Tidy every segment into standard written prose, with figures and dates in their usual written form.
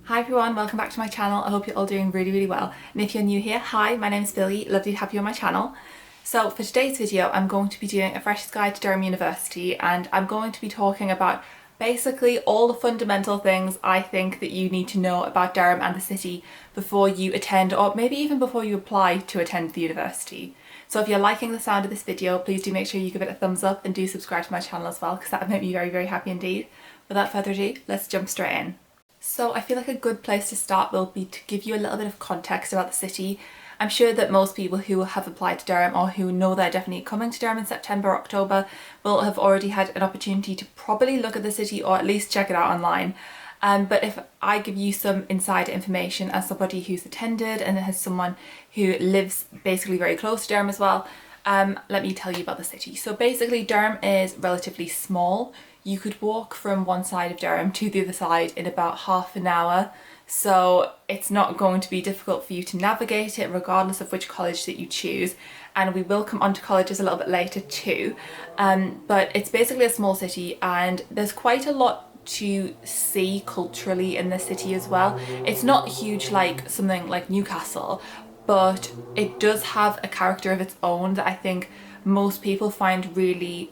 Hi everyone, welcome back to my channel. I hope you're all doing really well. And if you're new here, hi, my name is Billy. Lovely to have you on my channel. So for today's video, I'm going to be doing a Freshers Guide to Durham University, and I'm going to be talking about basically all the fundamental things I think that you need to know about Durham and the city before you attend, or maybe even before you apply to attend the university. So if you're liking the sound of this video, please do make sure you give it a thumbs up and do subscribe to my channel as well, because that would make me very happy indeed. Without further ado, let's jump straight in. So I feel like a good place to start will be to give you a little bit of context about the city. I'm sure that most people who have applied to Durham or who know they're definitely coming to Durham in September or October will have already had an opportunity to probably look at the city or at least check it out online. But if I give you some insider information as somebody who's attended and as someone who lives basically very close to Durham as well, let me tell you about the city. So basically Durham is relatively small. You could walk from one side of Durham to the other side in about half an hour. So it's not going to be difficult for you to navigate it regardless of which college that you choose. And we will come on to colleges a little bit later too. But it's basically a small city and there's quite a lot to see culturally in the city as well. It's not huge like something like Newcastle, but it does have a character of its own that I think most people find really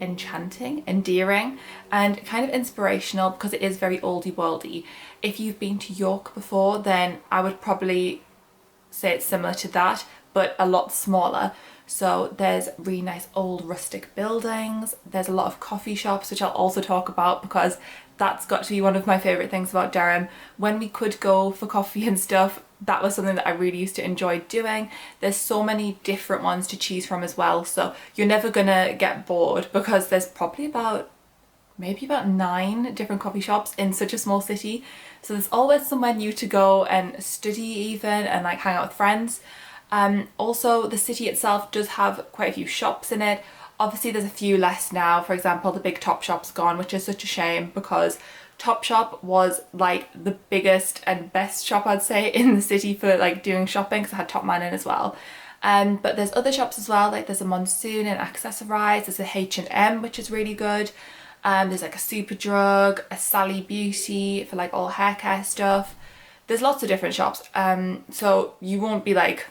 enchanting, endearing, and kind of inspirational because it is very oldie worldy. If you've been to York before, then I would probably say it's similar to that, but a lot smaller. So there's really nice old rustic buildings, there's a lot of coffee shops, which I'll also talk about because that's got to be one of my favourite things about Durham. When we could go for coffee and stuff, that was something that I really used to enjoy doing. There's so many different ones to choose from as well, so you're never gonna get bored because there's probably maybe about 9 different coffee shops in such a small city. So there's always somewhere new to go and study even and like hang out with friends. Also the city itself does have quite a few shops in it. Obviously there's a few less now. For example, the big Topshop's gone, which is such a shame because Topshop was like the biggest and best shop I'd say in the city for like doing shopping, because I had Topman in as well. But there's other shops as well, like there's a Monsoon and Accessorize, there's a H&M which is really good. There's like a Superdrug, a Sally Beauty for like all hair care stuff. There's lots of different shops, so you won't be like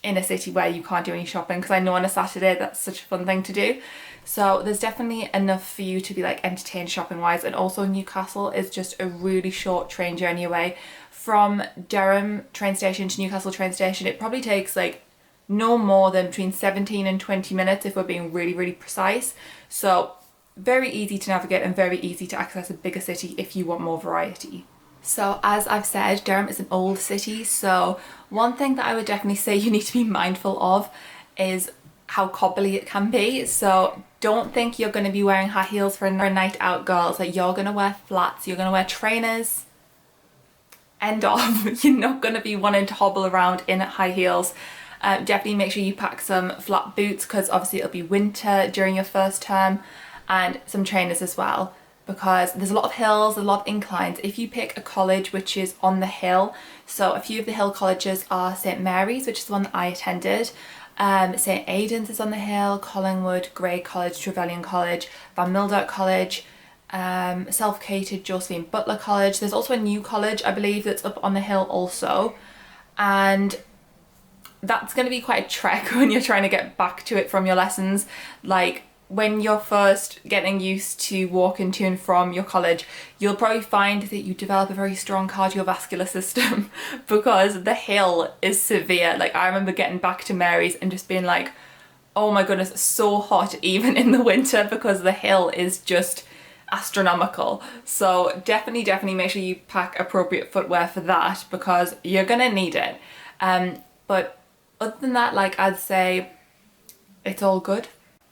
in a city where you can't do any shopping, because I know on a Saturday that's such a fun thing to do. So there's definitely enough for you to be like entertained shopping wise. And also Newcastle is just a really short train journey away. From Durham train station to Newcastle train station, it probably takes like no more than between 17 and 20 minutes if we're being really precise. So very easy to navigate and very easy to access a bigger city if you want more variety. So as I've said, Durham is an old city, so one thing that I would definitely say you need to be mindful of is how cobbly it can be. So don't think you're going to be wearing high heels for a night out, girls. Like, you're going to wear flats, you're going to wear trainers. End of. You're not going to be wanting to hobble around in high heels. Definitely make sure you pack some flat boots because obviously it'll be winter during your first term, and some trainers as well, because there's a lot of hills, a lot of inclines. If you pick a college which is on the hill, so a few of the hill colleges are St Mary's, which is the one that I attended, St Aidan's is on the hill, Collingwood, Grey College, Trevelyan College, Van Mildert College, self-catered Josephine Butler College. There's also a new college, I believe, that's up on the hill also, and that's going to be quite a trek when you're trying to get back to it from your lessons. Like, when you're first getting used to walking to and from your college, you'll probably find that you develop a very strong cardiovascular system because the hill is severe. Like, I remember getting back to Mary's and just being like, oh my goodness, it's so hot even in the winter because the hill is just astronomical. So definitely make sure you pack appropriate footwear for that because you're gonna need it. But other than that, like, I'd say it's all good.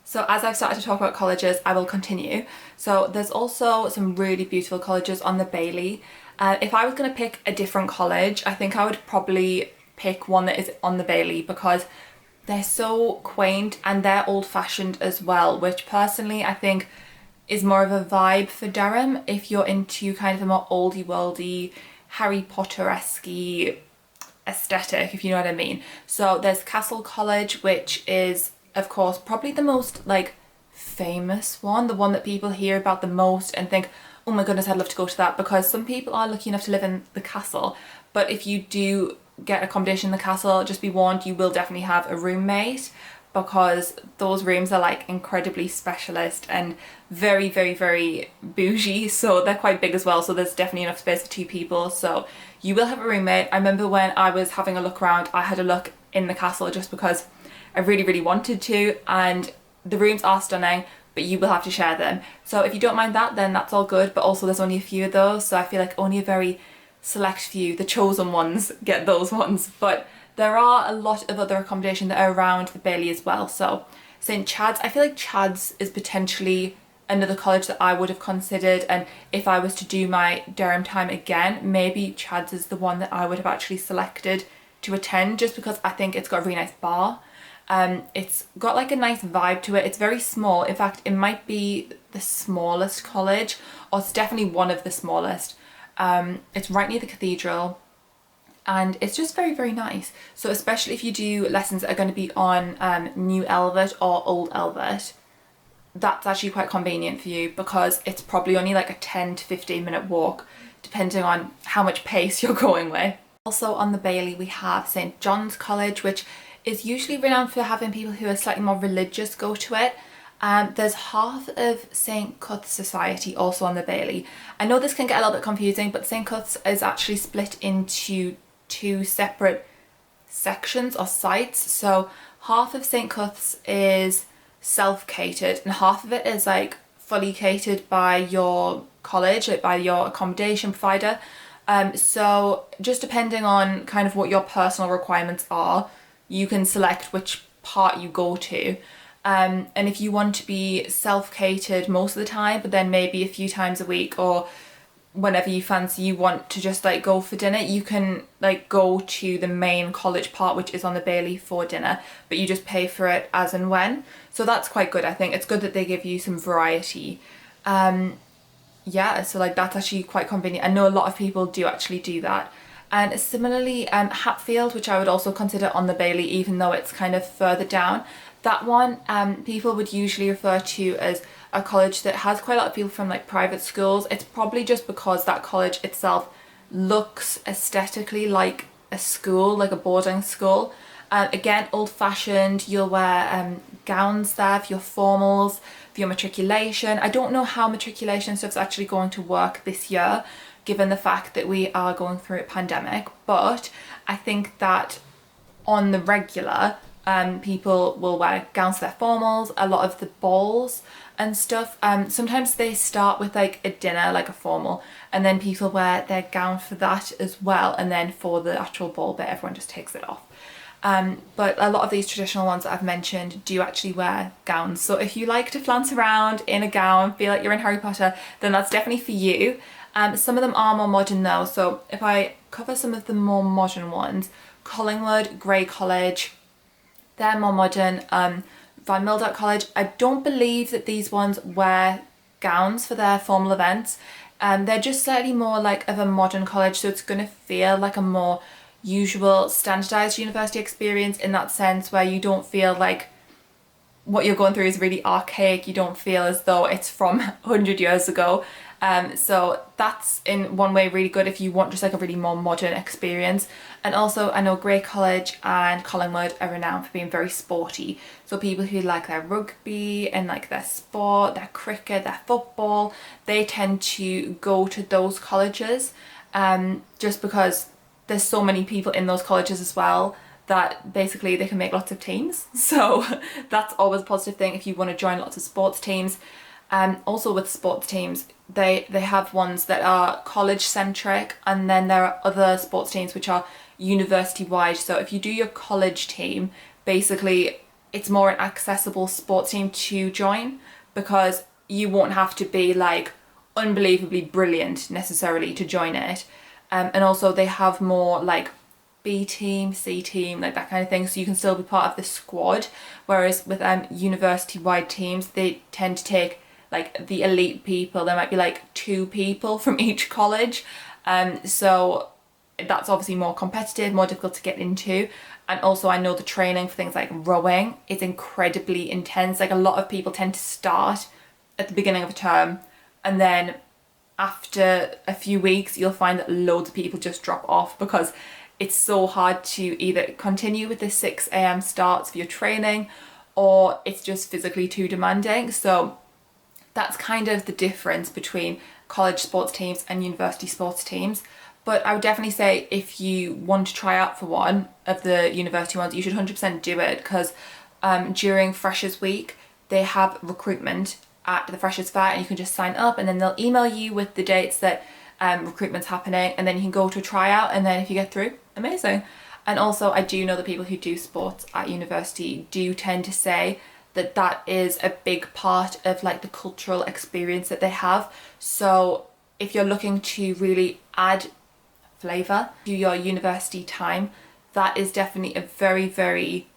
So as I've started to talk about colleges, I will continue. So there's also some really beautiful colleges on the Bailey. If I was going to pick a different college, I think I would probably pick one that is on the Bailey because they're so quaint and they're old-fashioned as well, which personally I think is more of a vibe for Durham if you're into kind of a more oldie worldy, Harry Potter-esque aesthetic, if you know what I mean. So there's Castle College, which is of course probably the most like famous one, the one that people hear about the most and think, oh my goodness, I'd love to go to that, because some people are lucky enough to live in the castle, but if you do get accommodation in the castle, just be warned, you will definitely have a roommate, because those rooms are like incredibly specialist and very, very, very bougie, so they're quite big as well, so there's definitely enough space for 2 people, so you will have a roommate. I remember when I was having a look around, I had a look in the castle just because I really, really wanted to, and the rooms are stunning, but you will have to share them. So if you don't mind that, then that's all good, but also there's only a few of those, so I feel like only a very select few, the chosen ones, get those ones. But there are a lot of other accommodation that are around the Bailey as well. So St Chad's, I feel like Chad's is potentially another college that I would have considered, and if I was to do my Durham time again, maybe Chad's is the one that I would have actually selected to attend, just because I think it's got a really nice bar. It's got like a nice vibe to it. It's very small. In fact, it might be the smallest college, or it's definitely one of the smallest. It's right near the cathedral, and it's just very, very nice. So especially if you do lessons that are going to be on New Elvet or Old Elvet, that's actually quite convenient for you, because it's probably only like a 10 to 15 minute walk, depending on how much pace you're going with. Also on the Bailey we have St John's College, which is usually renowned for having people who are slightly more religious go to it. There's half of St Cuth's Society also on the Bailey. I know this can get a little bit confusing, but St Cuth's is actually split into 2 separate sections or sites. So half of St Cuth's is self-catered, and half of it is like fully catered by your college, like by your accommodation provider. So just depending on kind of what your personal requirements are, you can select which part you go to. And if you want to be self-catered most of the time, but then maybe a few times a week, or whenever you fancy you want to just like go for dinner, you can like go to the main college part, which is on the Bailey, for dinner, but you just pay for it as and when. So that's quite good. I think it's good that they give you some variety. Yeah, so like that's actually quite convenient. I know a lot of people do actually do that. And similarly, Hatfield, which I would also consider on the Bailey, even though it's kind of further down, that one people would usually refer to as a college that has quite a lot of people from like private schools. It's probably just because that college itself looks aesthetically like a school, like a boarding school. Again, old-fashioned. You'll wear gowns there for your formals, for your matriculation. I don't know how matriculation stuff's actually going to work this year, given the fact that we are going through a pandemic, but I think that on the regular, people will wear gowns for their formals. A lot of the balls and stuff, sometimes they start with like a dinner, like a formal, and then people wear their gown for that as well, and then for the actual ball bit everyone just takes it off. But a lot of these traditional ones that I've mentioned do actually wear gowns, so if you like to flounce around in a gown, feel like you're in Harry Potter, then that's definitely for you. Some of them are more modern though, so if I cover some of the more modern ones, Collingwood, Grey College, they're more modern. Van Mildert College, I don't believe that these ones wear gowns for their formal events. They're just slightly more like of a modern college, so it's going to feel like a more usual standardized university experience, in that sense where you don't feel like what you're going through is really archaic. You don't feel as though it's from 100 years ago. So that's in one way really good if you want just like a really more modern experience. And also I know Grey College and Collingwood are renowned for being very sporty. So people who like their rugby and like their sport, their cricket, their football, they tend to go to those colleges, just because there's so many people in those colleges as well that basically they can make lots of teams. So that's always a positive thing if you want to join lots of sports teams. Also with sports teams, they have ones that are college centric, and then there are other sports teams which are university wide. So if you do your college team, basically it's more an accessible sports team to join, because you won't have to be like unbelievably brilliant necessarily to join it. And also they have more like B team, C team, like that kind of thing, so you can still be part of the squad. Whereas with university wide teams, they tend to take like the elite people. There might be like 2 people from each college, so that's obviously more competitive, more difficult to get into. And also I know the training for things like rowing is incredibly intense. Like a lot of people tend to start at the beginning of a term, and then after a few weeks you'll find that loads of people just drop off because it's so hard to either continue with the 6 a.m. starts for your training, or it's just physically too demanding. So that's kind of the difference between college sports teams and university sports teams. But I would definitely say if you want to try out for one of the university ones, you should 100% do it, because during Freshers Week they have recruitment at the Freshers Fair, and you can just sign up and then they'll email you with the dates that recruitment's happening, and then you can go to a tryout, and then if you get through, amazing. And also I do know that people who do sports at university do tend to say that that is a big part of like the cultural experience that they have. So if you're looking to really add flavour to your university time, that is definitely a very, very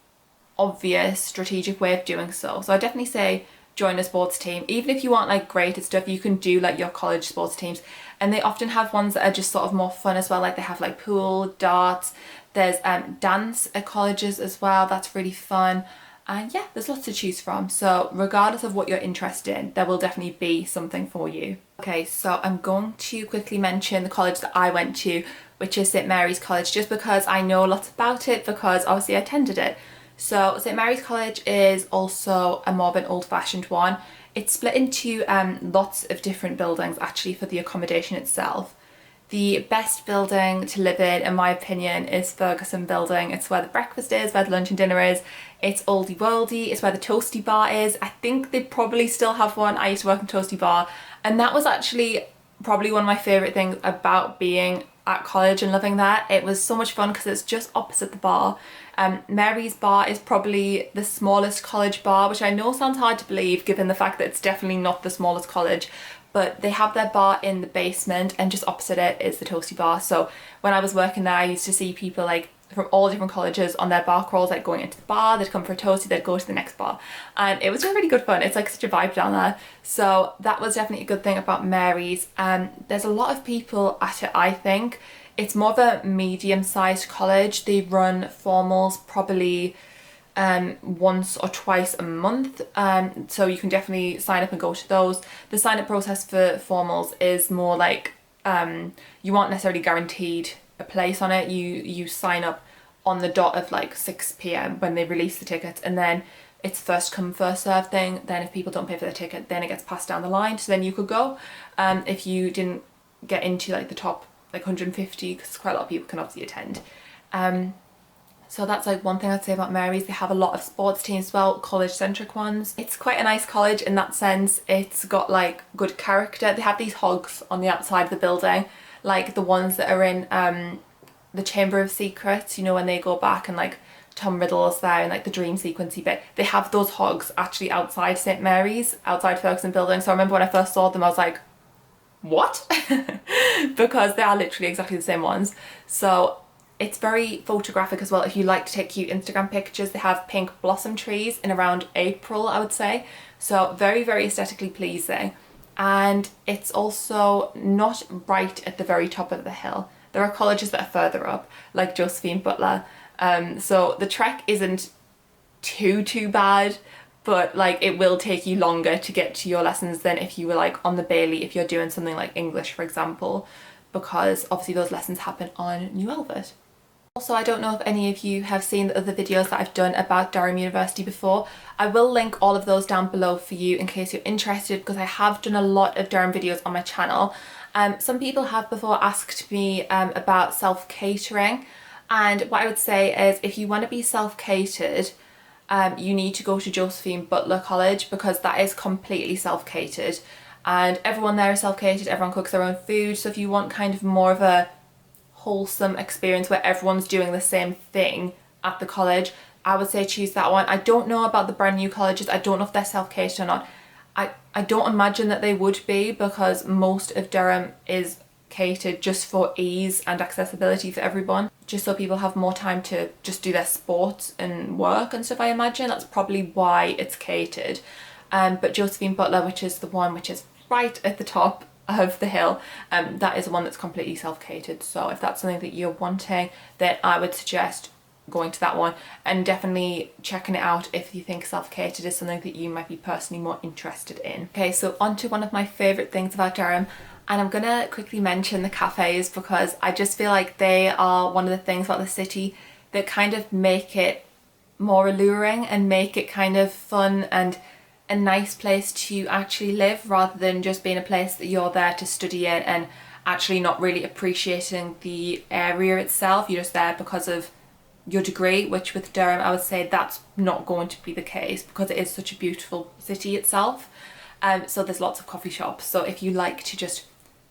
obvious strategic way of doing so. So I definitely say join a sports team. Even if you want like graded stuff, you can do like your college sports teams, and they often have ones that are just sort of more fun as well. Like they have like pool, darts, there's dance at colleges as well, that's really fun. And yeah, there's lots to choose from. So regardless of what you're interested in, there will definitely be something for you. Okay, so I'm going to quickly mention the college that I went to, which is St Mary's College, just because I know lots about it, because obviously I attended it. So St Mary's College is also a more of an old-fashioned one. It's split into lots of different buildings actually for the accommodation itself. The best building to live in my opinion, is Ferguson Building. It's where the breakfast is, where the lunch and dinner is. It's oldie worldy, it's where the toasty bar is. I think they probably still have one. I used to work in toasty bar, and that was actually probably one of my favourite things about being at college and living there. It was so much fun because it's just opposite the bar. Mary's bar is probably the smallest college bar, which I know sounds hard to believe given the fact that it's definitely not the smallest college, but they have their bar in the basement, and just opposite it is the toasty bar. So when I was working there, I used to see people like from all different colleges on their bar crawls, like going into the bar, they'd come for a toasty, they'd go to the next bar, and it was really good fun. It's like such a vibe down there. So that was definitely a good thing about Mary's. There's a lot of people at it, I think. It's more of a medium-sized college. They run formals probably once or twice a month, so you can definitely sign up and go to those. The sign up process for formals is more like you aren't necessarily guaranteed a place on it. You sign up on the dot of like 6 p.m. when they release the tickets, and then it's first come first serve thing. Then if people don't pay for their ticket, then it gets passed down the line, so then you could go if you didn't get into like the top like 150, because quite a lot of people can obviously attend. So that's like one thing I'd say about Mary's. They have a lot of sports teams as well, college centric ones. It's quite a nice college in that sense. It's got like good character. They have these hogs on the outside of the building, like the ones that are in the Chamber of Secrets, you know, when they go back and like Tom Riddle's there and like the dream sequency bit. They have those hogs actually outside St Mary's, outside Ferguson Building. So I remember when I first saw them, I was like, what? Because they are literally exactly the same ones. So it's very photographic as well. If you like to take cute Instagram pictures, they have pink blossom trees in around April, I would say. So very, very aesthetically pleasing. And it's also not right at the very top of the hill. There are colleges that are further up, like Josephine Butler. So the trek isn't too bad, but like it will take you longer to get to your lessons than if you were like on the Bailey, if you're doing something like English, for example, because obviously those lessons happen on New Albert. Also, I don't know if any of you have seen the other videos that I've done about Durham University before. I will link all of those down below for you in case you're interested, because I have done a lot of Durham videos on my channel. Some people have before asked me about self-catering, and what I would say is if you want to be self-catered, you need to go to Josephine Butler College, because that is completely self-catered, and everyone there is self-catered, everyone cooks their own food. So if you want kind of more of a wholesome experience where everyone's doing the same thing at the college, I would say choose that one. I don't know about the brand new colleges. I don't know if they're self-catered or not. I don't imagine that they would be, because most of Durham is catered just for ease and accessibility for everyone, just so people have more time to just do their sports and work and stuff. I imagine that's probably why it's catered. But Josephine Butler, which is the one which is right at the top of the hill, that is the one that's completely self-catered. So if that's something that you're wanting, then I would suggest going to that one, and definitely checking it out if you think self-catered is something that you might be personally more interested in. Okay, so on to one of my favourite things about Durham. And I'm gonna quickly mention the cafes because I just feel like they are one of the things about the city that kind of make it more alluring and make it kind of fun and a nice place to actually live, rather than just being a place that you're there to study in and actually not really appreciating the area itself. You're just there because of your degree, which with Durham I would say that's not going to be the case because it is such a beautiful city itself. So there's lots of coffee shops, so if you like to just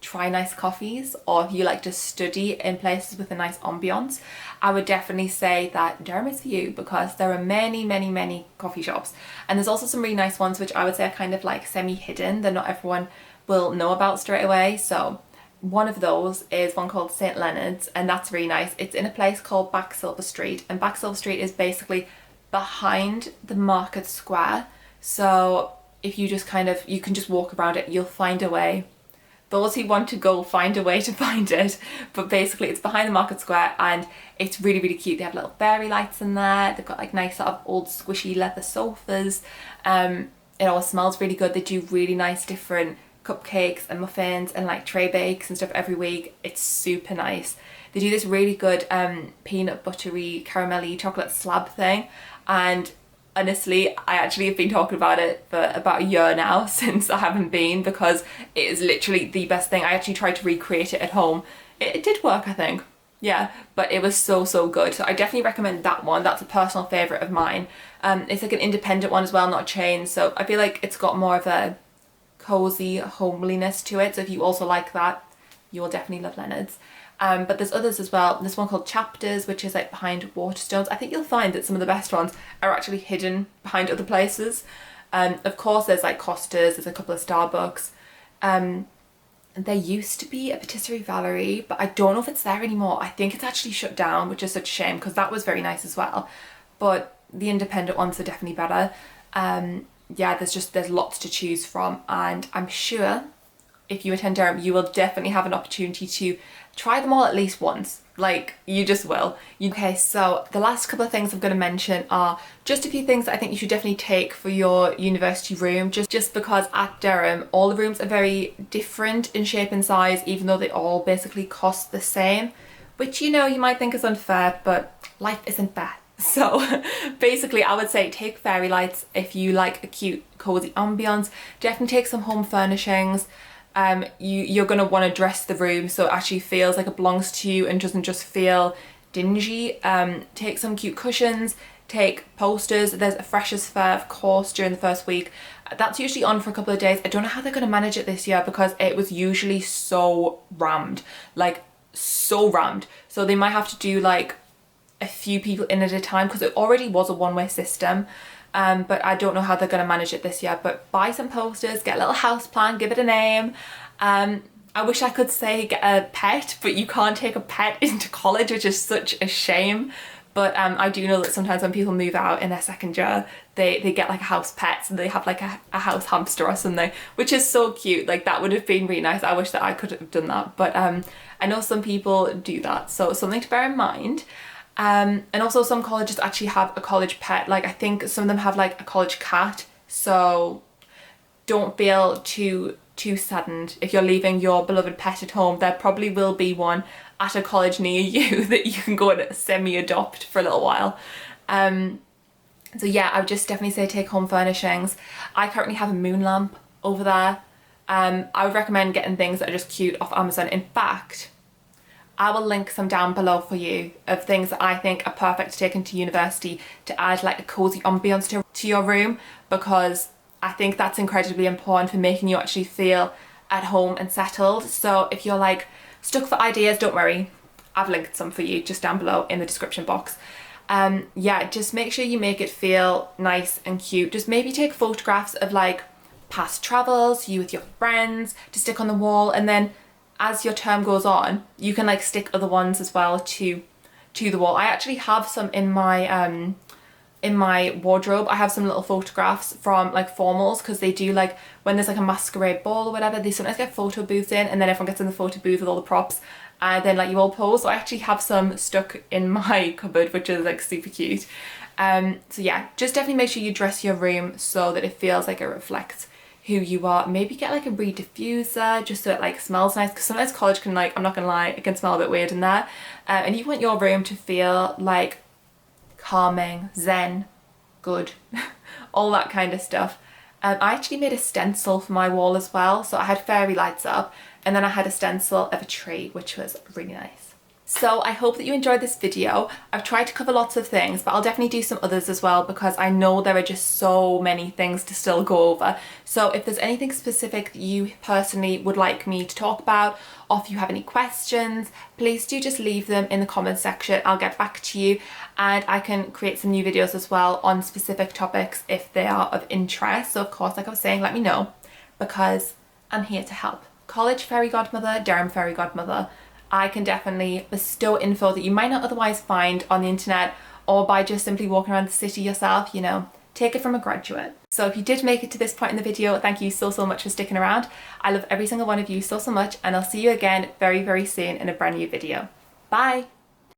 try nice coffees, or if you like to study in places with a nice ambience, I would definitely say that Durham is for you, because there are many coffee shops, and there's also some really nice ones which I would say are kind of like semi-hidden that not everyone will know about straight away. So one of those is one called St Leonard's, and that's really nice. It's in a place called Back Silver Street, and Back Silver Street is basically behind the market square. So if you just kind of, you can just walk around it, you'll find a way. Those who want to go find a way to find it, but basically it's behind the market square and it's really cute. They have little fairy lights in there, they've got like nice sort of old squishy leather sofas. It always smells really good. They do really nice different cupcakes and muffins and like tray bakes and stuff every week. It's super nice. They do this really good peanut buttery caramelly chocolate slab thing, and honestly, I actually have been talking about it for about a year now since I haven't been, because it is literally the best thing. I actually tried to recreate it at home. It did work, I think. Yeah, but it was so good. So I definitely recommend that one. That's a personal favourite of mine. It's like an independent one as well, not a chain. So I feel like it's got more of a cosy homeliness to it. So if you also like that, you will definitely love Leonard's. But there's others as well. There's one called Chapters, which is like behind Waterstones. I think you'll find that some of the best ones are actually hidden behind other places. Of course, there's like Costa's, there's a couple of Starbucks. There used to be a Patisserie Valerie, but I don't know if it's there anymore. I think it's actually shut down, which is such a shame because that was very nice as well. But the independent ones are definitely better. Yeah, there's lots to choose from, and I'm sure if you attend Durham, you will definitely have an opportunity to try them all at least once. Like, you just will. Okay, so the last couple of things I'm going to mention are just a few things that I think you should definitely take for your university room, just because at Durham all the rooms are very different in shape and size, even though they all basically cost the same, which, you know, you might think is unfair, but life isn't fair. So basically I would say take fairy lights if you like a cute cozy ambience. Definitely take some home furnishings. You're going to want to dress the room so it actually feels like it belongs to you and doesn't just feel dingy. Take some cute cushions, take posters. There's a Freshers Fair, of course, during the first week. That's usually on for a couple of days. I don't know how they're going to manage it this year because it was usually so rammed, like so rammed. So they might have to do like a few people in at a time because it already was a one-way system. But I don't know how they're going to manage it this year. But buy some posters, get a little house plan, give it a name. I wish I could say get a pet, but you can't take a pet into college, which is such a shame. But I do know that sometimes when people move out in their second year, they get like a house pet, and they have like a house hamster or something, which is so cute. Like, that would have been really nice. I wish that I could have done that. But I know some people do that, so something to bear in mind. And also some colleges actually have a college pet. Like, I think some of them have like a college cat, so don't feel too saddened if you're leaving your beloved pet at home. There probably will be one at a college near you that you can go and semi-adopt for a little while. So yeah, I would just definitely say take home furnishings. I currently have a moon lamp over there. I would recommend getting things that are just cute off Amazon. In fact, I will link some down below for you of things that I think are perfect to take into university to add like a cozy ambience to your room, because I think that's incredibly important for making you actually feel at home and settled. So if you're like stuck for ideas, don't worry, I've linked some for you just down below in the description box. Yeah, just make sure you make it feel nice and cute. Just maybe take photographs of like past travels, you with your friends, to stick on the wall, and then as your term goes on, you can like stick other ones as well to the wall. I actually have some in my wardrobe. I have some little photographs from like formals, because they do like when there's like a masquerade ball or whatever, they sometimes get photo booths in, and then everyone gets in the photo booth with all the props, and then like you all pose. So I actually have some stuck in my cupboard, which is like super cute. So yeah, just definitely make sure you dress your room so that it feels like it reflects who you are, maybe get like a reed diffuser just so it like smells nice, because sometimes college can, like, I'm not gonna lie, it can smell a bit weird in there. And you want your room to feel like calming, zen, good, all that kind of stuff. I actually made a stencil for my wall as well, so I had fairy lights up, and then I had a stencil of a tree, which was really nice. So I hope that you enjoyed this video. I've tried to cover lots of things, but I'll definitely do some others as well, because I know there are just so many things to still go over. So if there's anything specific that you personally would like me to talk about, or if you have any questions, please do just leave them in the comments section. I'll get back to you, and I can create some new videos as well on specific topics if they are of interest. So of course, like I was saying, let me know, because I'm here to help. College fairy godmother, Durham fairy godmother. I can definitely bestow info that you might not otherwise find on the internet, or by just simply walking around the city yourself, you know, take it from a graduate. So if you did make it to this point in the video, thank you so much for sticking around. I love every single one of you so much, and I'll see you again very soon in a brand new video. Bye!